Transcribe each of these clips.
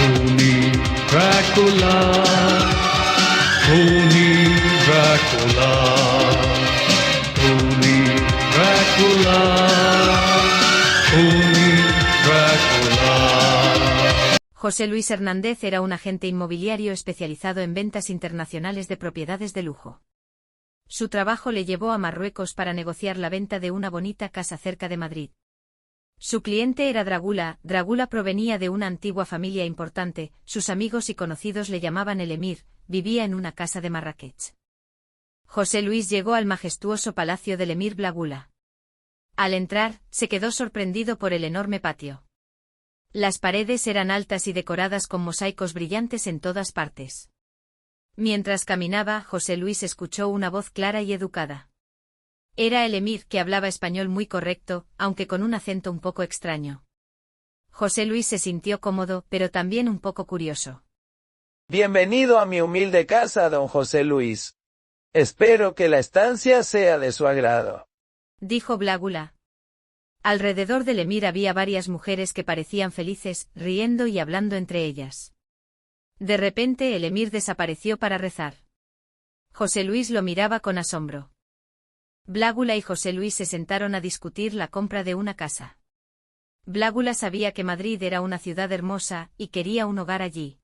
Tony Dracula, Tony Dracula, Tony Dracula, Tony Dracula. José Luis Hernández era un agente inmobiliario especializado en ventas internacionales de propiedades de lujo. Su trabajo le llevó a Marruecos para negociar la venta de una bonita casa cerca de Madrid. Su cliente era Dragula. Dragula provenía de una antigua familia importante, sus amigos y conocidos le llamaban el Emir, vivía en una casa de Marrakech. José Luis llegó al majestuoso palacio del Emir Blagula. Al entrar, se quedó sorprendido por el enorme patio. Las paredes eran altas y decoradas con mosaicos brillantes en todas partes. Mientras caminaba, José Luis escuchó una voz clara y educada. Era el Emir, que hablaba español muy correcto, aunque con un acento un poco extraño. José Luis se sintió cómodo, pero también un poco curioso. Bienvenido a mi humilde casa, don José Luis. Espero que la estancia sea de su agrado, dijo Blagula. Alrededor del Emir había varias mujeres que parecían felices, riendo y hablando entre ellas. De repente el Emir desapareció para rezar. José Luis lo miraba con asombro. Blagula y José Luis se sentaron a discutir la compra de una casa. Blagula sabía que Madrid era una ciudad hermosa, y quería un hogar allí.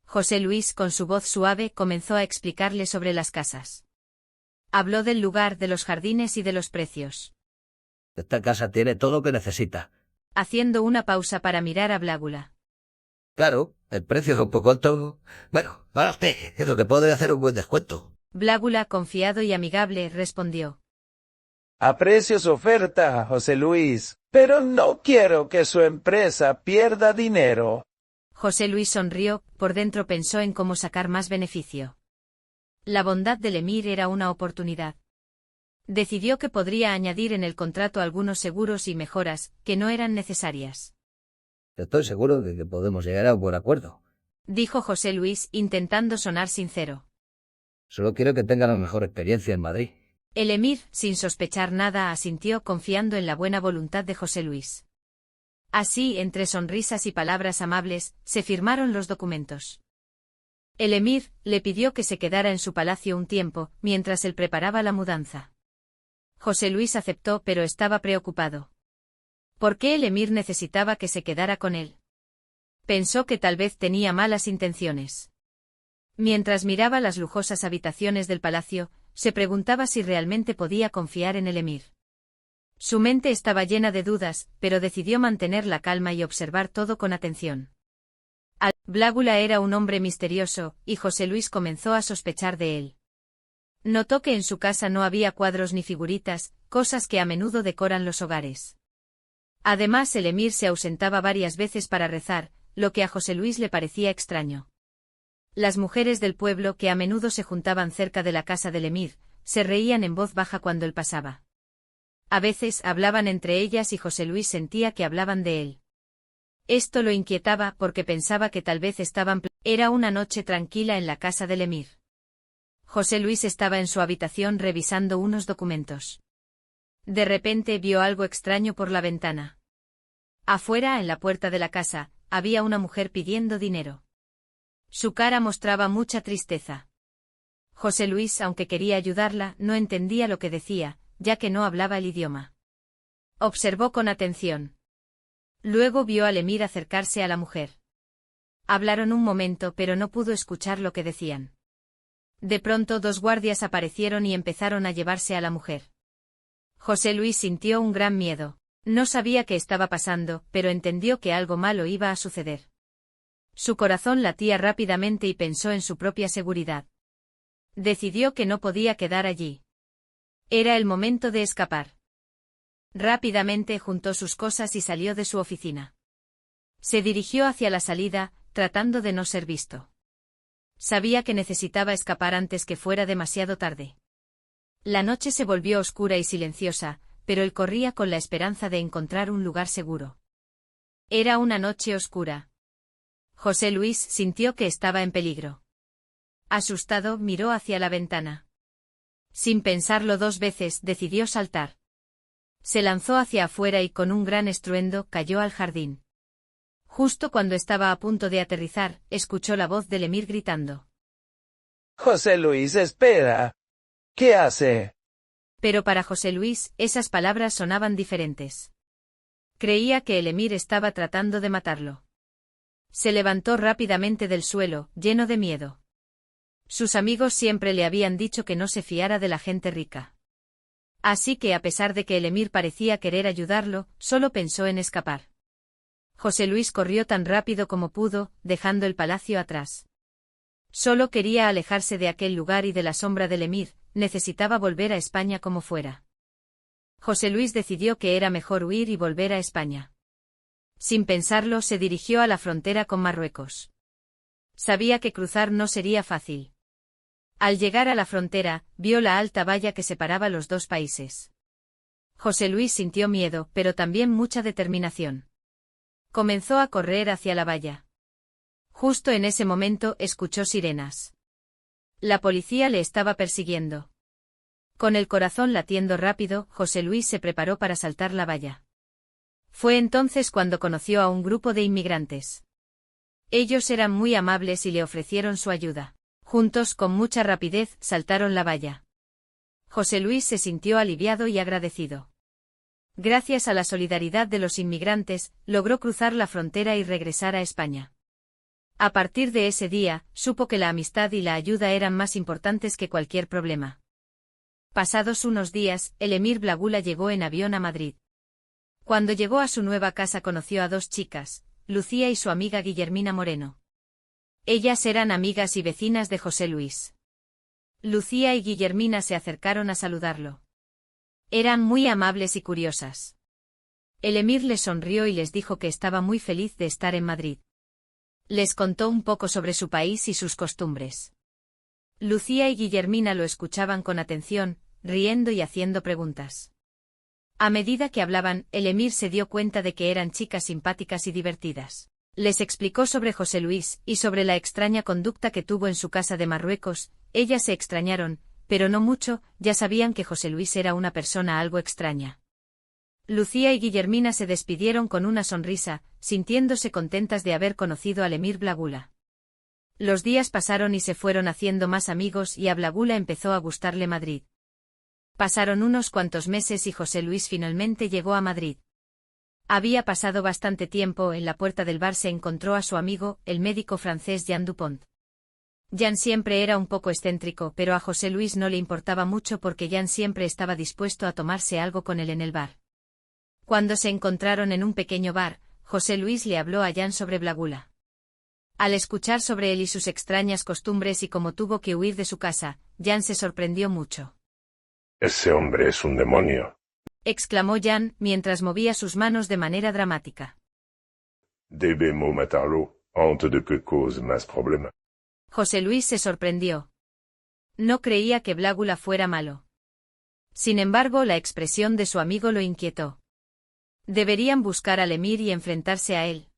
José Luis, con su voz suave, comenzó a explicarle sobre las casas. Habló del lugar, de los jardines y de los precios. Esta casa tiene todo lo que necesita. Haciendo una pausa para mirar a Blagula. Claro, el precio es un poco alto. Bueno, ahora usted, es lo que puede hacer un buen descuento. Blagula, confiado y amigable, respondió. Aprecio su oferta, José Luis, pero no quiero que su empresa pierda dinero. José Luis sonrió, por dentro pensó en cómo sacar más beneficio. La bondad del Emir era una oportunidad. Decidió que podría añadir en el contrato algunos seguros y mejoras, que no eran necesarias. Estoy seguro de que podemos llegar a un buen acuerdo, dijo José Luis, intentando sonar sincero. Solo quiero que tenga la mejor experiencia en Madrid. El Emir, sin sospechar nada, asintió confiando en la buena voluntad de José Luis. Así, entre sonrisas y palabras amables, se firmaron los documentos. El Emir le pidió que se quedara en su palacio un tiempo, mientras él preparaba la mudanza. José Luis aceptó, pero estaba preocupado. ¿Por qué el Emir necesitaba que se quedara con él? Pensó que tal vez tenía malas intenciones. Mientras miraba las lujosas habitaciones del palacio, se preguntaba si realmente podía confiar en el Emir. Su mente estaba llena de dudas, pero decidió mantener la calma y observar todo con atención. Blagula era un hombre misterioso, y José Luis comenzó a sospechar de él. Notó que en su casa no había cuadros ni figuritas, cosas que a menudo decoran los hogares. Además, el Emir se ausentaba varias veces para rezar, lo que a José Luis le parecía extraño. Las mujeres del pueblo, que a menudo se juntaban cerca de la casa del Emir, se reían en voz baja cuando él pasaba. A veces hablaban entre ellas y José Luis sentía que hablaban de él. Esto lo inquietaba porque pensaba que tal vez Era una noche tranquila en la casa del Emir. José Luis estaba en su habitación revisando unos documentos. De repente vio algo extraño por la ventana. Afuera, en la puerta de la casa, había una mujer pidiendo dinero. Su cara mostraba mucha tristeza. José Luis, aunque quería ayudarla, no entendía lo que decía, ya que no hablaba el idioma. Observó con atención. Luego vio al Emir acercarse a la mujer. Hablaron un momento, pero no pudo escuchar lo que decían. De pronto 2 guardias aparecieron y empezaron a llevarse a la mujer. José Luis sintió un gran miedo. No sabía qué estaba pasando, pero entendió que algo malo iba a suceder. Su corazón latía rápidamente y pensó en su propia seguridad. Decidió que no podía quedar allí. Era el momento de escapar. Rápidamente juntó sus cosas y salió de su oficina. Se dirigió hacia la salida, tratando de no ser visto. Sabía que necesitaba escapar antes que fuera demasiado tarde. La noche se volvió oscura y silenciosa, pero él corría con la esperanza de encontrar un lugar seguro. Era una noche oscura. José Luis sintió que estaba en peligro. Asustado, miró hacia la ventana. Sin pensarlo 2 veces, decidió saltar. Se lanzó hacia afuera y con un gran estruendo cayó al jardín. Justo cuando estaba a punto de aterrizar, escuchó la voz del emir gritando. José Luis, espera. ¿Qué hace? Pero para José Luis, esas palabras sonaban diferentes. Creía que el emir estaba tratando de matarlo. Se levantó rápidamente del suelo, lleno de miedo. Sus amigos siempre le habían dicho que no se fiara de la gente rica. Así que a pesar de que el emir parecía querer ayudarlo, solo pensó en escapar. José Luis corrió tan rápido como pudo, dejando el palacio atrás. Solo quería alejarse de aquel lugar y de la sombra del emir, necesitaba volver a España como fuera. José Luis decidió que era mejor huir y volver a España. Sin pensarlo, se dirigió a la frontera con Marruecos. Sabía que cruzar no sería fácil. Al llegar a la frontera, vio la alta valla que separaba los dos países. José Luis sintió miedo, pero también mucha determinación. Comenzó a correr hacia la valla. Justo en ese momento escuchó sirenas. La policía le estaba persiguiendo. Con el corazón latiendo rápido, José Luis se preparó para saltar la valla. Fue entonces cuando conoció a un grupo de inmigrantes. Ellos eran muy amables y le ofrecieron su ayuda. Juntos, con mucha rapidez, saltaron la valla. José Luis se sintió aliviado y agradecido. Gracias a la solidaridad de los inmigrantes, logró cruzar la frontera y regresar a España. A partir de ese día, supo que la amistad y la ayuda eran más importantes que cualquier problema. Pasados unos días, el emir Blagula llegó en avión a Madrid. Cuando llegó a su nueva casa conoció a dos chicas, Lucía y su amiga Guillermina Moreno. Ellas eran amigas y vecinas de José Luis. Lucía y Guillermina se acercaron a saludarlo. Eran muy amables y curiosas. El emir les sonrió y les dijo que estaba muy feliz de estar en Madrid. Les contó un poco sobre su país y sus costumbres. Lucía y Guillermina lo escuchaban con atención, riendo y haciendo preguntas. A medida que hablaban, el emir se dio cuenta de que eran chicas simpáticas y divertidas. Les explicó sobre José Luis y sobre la extraña conducta que tuvo en su casa de Marruecos. Ellas se extrañaron, pero no mucho, ya sabían que José Luis era una persona algo extraña. Lucía y Guillermina se despidieron con una sonrisa, sintiéndose contentas de haber conocido al emir Blagula. Los días pasaron y se fueron haciendo más amigos y a Blagula empezó a gustarle Madrid. Pasaron unos cuantos meses y José Luis finalmente llegó a Madrid. Había pasado bastante tiempo, en la puerta del bar se encontró a su amigo, el médico francés Jean Dupont. Jean siempre era un poco excéntrico, pero a José Luis no le importaba mucho porque Jean siempre estaba dispuesto a tomarse algo con él en el bar. Cuando se encontraron en un pequeño bar, José Luis le habló a Jean sobre Blagula. Al escuchar sobre él y sus extrañas costumbres y cómo tuvo que huir de su casa, Jean se sorprendió mucho. Ese hombre es un demonio. Exclamó Jean, mientras movía sus manos de manera dramática. Debemos matarlo, antes de que cause más problemas. José Luis se sorprendió. No creía que Blagula fuera malo. Sin embargo, la expresión de su amigo lo inquietó. Deberían buscar al emir y enfrentarse a él.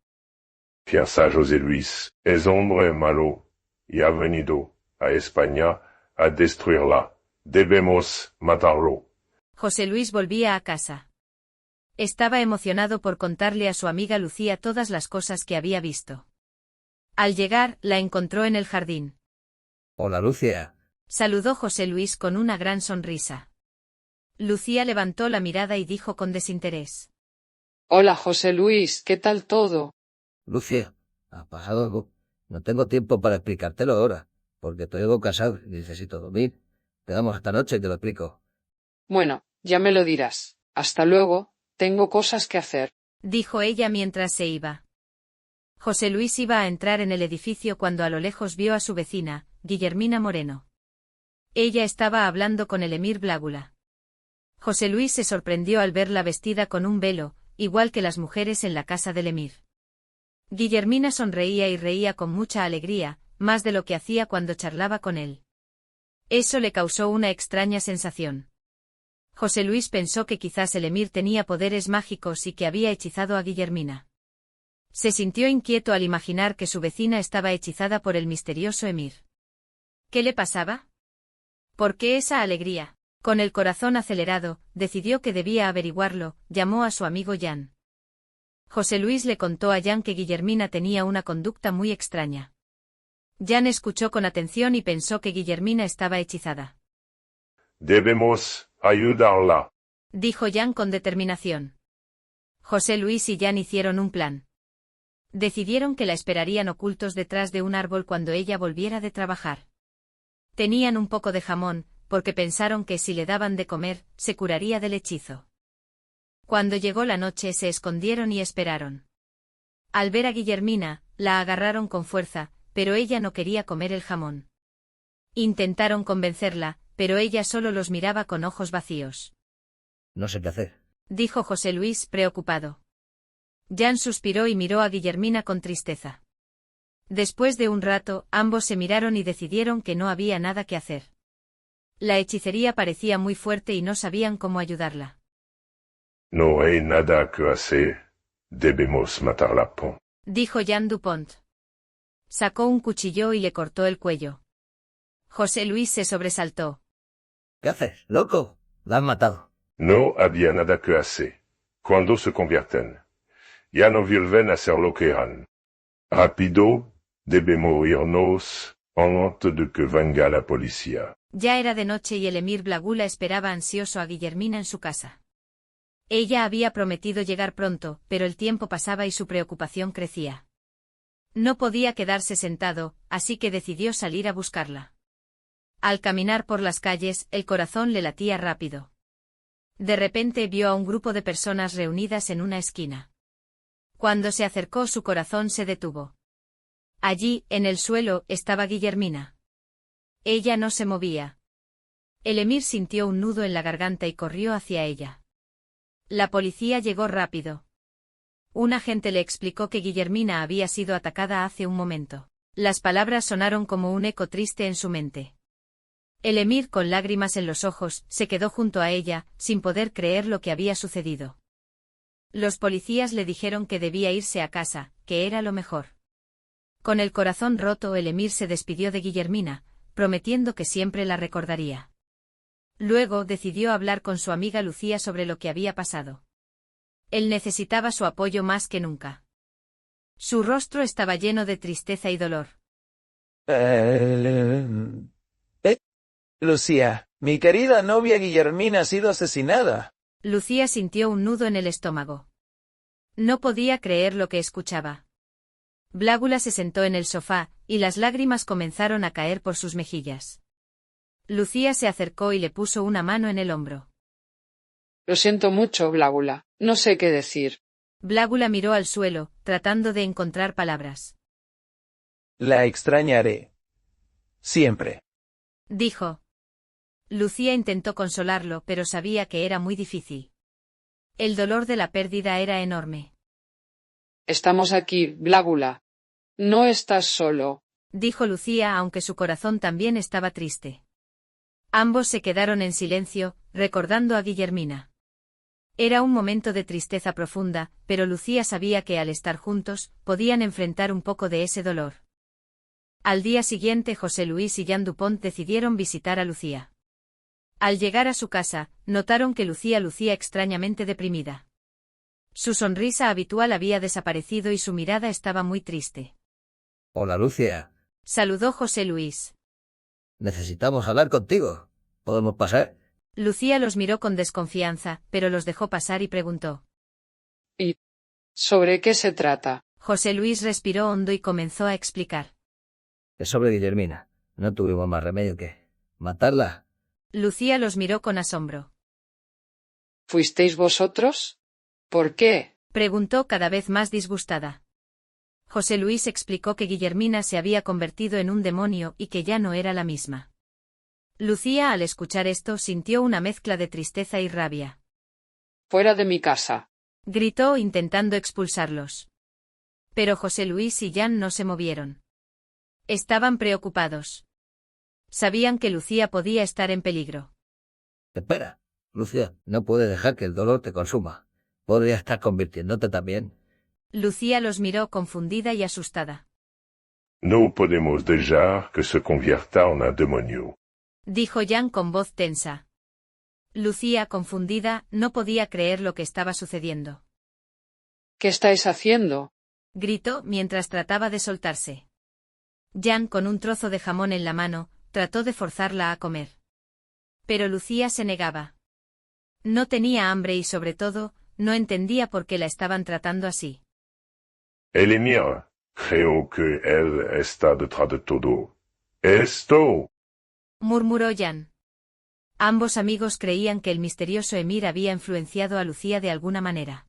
Piensa José Luis, es hombre malo, y ha venido a España a destruirla. Debemos matarlo. José Luis volvía a casa. Estaba emocionado por contarle a su amiga Lucía todas las cosas que había visto. Al llegar, la encontró en el jardín. Hola, Lucía. Saludó José Luis con una gran sonrisa. Lucía levantó la mirada y dijo con desinterés. Hola José Luis, ¿qué tal todo? Lucía, ha pasado algo. No tengo tiempo para explicártelo ahora, porque estoy algo cansado y necesito dormir. Quedamos esta noche y te lo explico. Bueno, ya me lo dirás. Hasta luego, tengo cosas que hacer. Dijo ella mientras se iba. José Luis iba a entrar en el edificio cuando a lo lejos vio a su vecina, Guillermina Moreno. Ella estaba hablando con el emir Blagula. José Luis se sorprendió al verla vestida con un velo, igual que las mujeres en la casa del emir. Guillermina sonreía y reía con mucha alegría, más de lo que hacía cuando charlaba con él. Eso le causó una extraña sensación. José Luis pensó que quizás el emir tenía poderes mágicos y que había hechizado a Guillermina. Se sintió inquieto al imaginar que su vecina estaba hechizada por el misterioso emir. ¿Qué le pasaba? ¿Por qué esa alegría? Con el corazón acelerado, decidió que debía averiguarlo, llamó a su amigo Jean. José Luis le contó a Jan que Guillermina tenía una conducta muy extraña. Jan escuchó con atención y pensó que Guillermina estaba hechizada. Debemos ayudarla. Dijo Jan con determinación. José Luis y Jan hicieron un plan. Decidieron que la esperarían ocultos detrás de un árbol cuando ella volviera de trabajar. Tenían un poco de jamón, porque pensaron que si le daban de comer, se curaría del hechizo. Cuando llegó la noche se escondieron y esperaron. Al ver a Guillermina, la agarraron con fuerza, pero ella no quería comer el jamón. Intentaron convencerla, pero ella solo los miraba con ojos vacíos. No sé qué hacer. Dijo José Luis preocupado. Jan suspiró y miró a Guillermina con tristeza. Después de un rato, ambos se miraron y decidieron que no había nada que hacer. La hechicería parecía muy fuerte y no sabían cómo ayudarla. No hay nada que hacer. Debemos matarla. Dijo Jan Dupont. Sacó un cuchillo y le cortó el cuello. José Luis se sobresaltó. ¿Qué haces, loco? La has matado. No había nada que hacer. Cuando se convierten, ya no vuelven a hacer lo que eran. Rápido, debemos irnos antes de que venga la policía. Ya era de noche y el emir Blagula esperaba ansioso a Guillermina en su casa. Ella había prometido llegar pronto, pero el tiempo pasaba y su preocupación crecía. No podía quedarse sentado, así que decidió salir a buscarla. Al caminar por las calles, el corazón le latía rápido. De repente vio a un grupo de personas reunidas en una esquina. Cuando se acercó su corazón se detuvo. Allí, en el suelo, estaba Guillermina. Ella no se movía. El emir sintió un nudo en la garganta y corrió hacia ella. La policía llegó rápido. Un agente le explicó que Guillermina había sido atacada hace un momento. Las palabras sonaron como un eco triste en su mente. El emir, con lágrimas en los ojos, se quedó junto a ella, sin poder creer lo que había sucedido. Los policías le dijeron que debía irse a casa, que era lo mejor. Con el corazón roto, el emir se despidió de Guillermina, prometiendo que siempre la recordaría. Luego decidió hablar con su amiga Lucía sobre lo que había pasado. Él necesitaba su apoyo más que nunca. Su rostro estaba lleno de tristeza y dolor. Lucía, mi querida novia Guillermina ha sido asesinada. Lucía sintió un nudo en el estómago. No podía creer lo que escuchaba. Blágula se sentó en el sofá, y las lágrimas comenzaron a caer por sus mejillas. Lucía se acercó y le puso una mano en el hombro. Lo siento mucho, Blágula. No sé qué decir. Blágula miró al suelo, tratando de encontrar palabras. La extrañaré. Siempre. Dijo. Lucía intentó consolarlo, pero sabía que era muy difícil. El dolor de la pérdida era enorme. Estamos aquí, Blágula. No estás solo. Dijo Lucía, aunque su corazón también estaba triste. Ambos se quedaron en silencio, recordando a Guillermina. Era un momento de tristeza profunda, pero Lucía sabía que al estar juntos, podían enfrentar un poco de ese dolor. Al día siguiente José Luis y Jan Dupont decidieron visitar a Lucía. Al llegar a su casa, notaron que Lucía lucía extrañamente deprimida. Su sonrisa habitual había desaparecido y su mirada estaba muy triste. Hola, Lucía. Saludó José Luis. Necesitamos hablar contigo. ¿Podemos pasar? Lucía los miró con desconfianza, pero los dejó pasar y preguntó. ¿Y sobre qué se trata? José Luis respiró hondo y comenzó a explicar. Es sobre Guillermina. No tuvimos más remedio que matarla. Lucía los miró con asombro. ¿Fuisteis vosotros? ¿Por qué? Preguntó cada vez más disgustada. José Luis explicó que Guillermina se había convertido en un demonio y que ya no era la misma. Lucía, al escuchar esto, sintió una mezcla de tristeza y rabia. Fuera de mi casa. Gritó intentando expulsarlos. Pero José Luis y Jan no se movieron. Estaban preocupados. Sabían que Lucía podía estar en peligro. Espera, Lucía, no puedes dejar que el dolor te consuma. Podría estar convirtiéndote también. Lucía los miró confundida y asustada. No podemos dejar que se convierta en un demonio. Dijo Jan con voz tensa. Lucía, confundida, no podía creer lo que estaba sucediendo. ¿Qué estáis haciendo? Gritó mientras trataba de soltarse. Jan, con un trozo de jamón en la mano, trató de forzarla a comer. Pero Lucía se negaba. No tenía hambre y sobre todo, no entendía por qué la estaban tratando así. Elimir, creo que él está detrás de todo esto. Murmuró Jan. Ambos amigos creían que el misterioso Emir había influenciado a Lucía de alguna manera.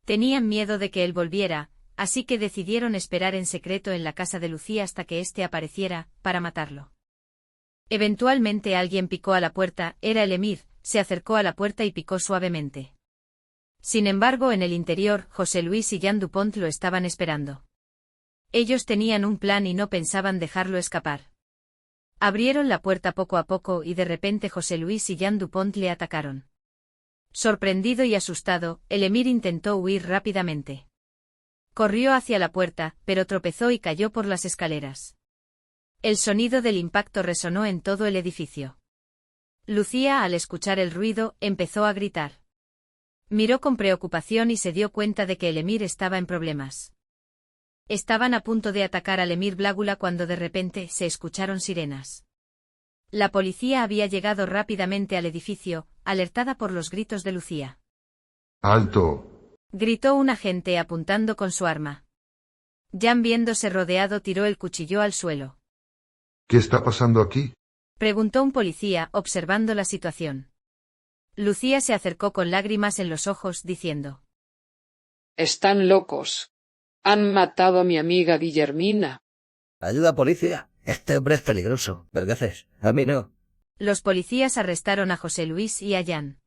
Tenían miedo de que él volviera, así que decidieron esperar en secreto en la casa de Lucía hasta que éste apareciera, para matarlo. Eventualmente alguien picó a la puerta, era el Emir, se acercó a la puerta y picó suavemente. Sin embargo, en el interior, José Luis y Jan Dupont lo estaban esperando. Ellos tenían un plan y no pensaban dejarlo escapar. Abrieron la puerta poco a poco y de repente José Luis y Jan Dupont le atacaron. Sorprendido y asustado, el Emir intentó huir rápidamente. Corrió hacia la puerta, pero tropezó y cayó por las escaleras. El sonido del impacto resonó en todo el edificio. Lucía, al escuchar el ruido, empezó a gritar. Miró con preocupación y se dio cuenta de que el Emir estaba en problemas. Estaban a punto de atacar al Emir Blágula cuando de repente se escucharon sirenas. La policía había llegado rápidamente al edificio, alertada por los gritos de Lucía. ¡Alto! Gritó un agente apuntando con su arma. Jan, viéndose rodeado, tiró el cuchillo al suelo. ¿Qué está pasando aquí? Preguntó un policía, observando la situación. Lucía se acercó con lágrimas en los ojos, diciendo: Están locos. Han matado a mi amiga Guillermina. Ayuda, policía. Este hombre es peligroso. ¿Pero qué haces? A mí no. Los policías arrestaron a José Luis y a Jan.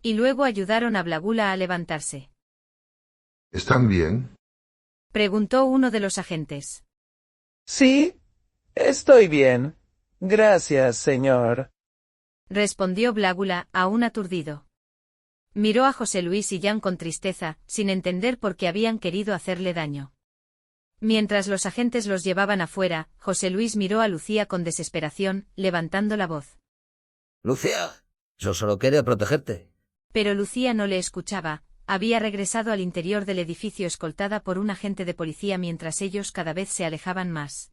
Y luego ayudaron a Blágula a levantarse. ¿Están bien? Preguntó uno de los agentes. Sí, estoy bien. Gracias, señor. Respondió Blágula, aún aturdido. Miró a José Luis y Jan con tristeza, sin entender por qué habían querido hacerle daño. Mientras los agentes los llevaban afuera, José Luis miró a Lucía con desesperación, levantando la voz. Lucía, yo solo quería protegerte. Pero Lucía no le escuchaba, había regresado al interior del edificio escoltada por un agente de policía mientras ellos cada vez se alejaban más.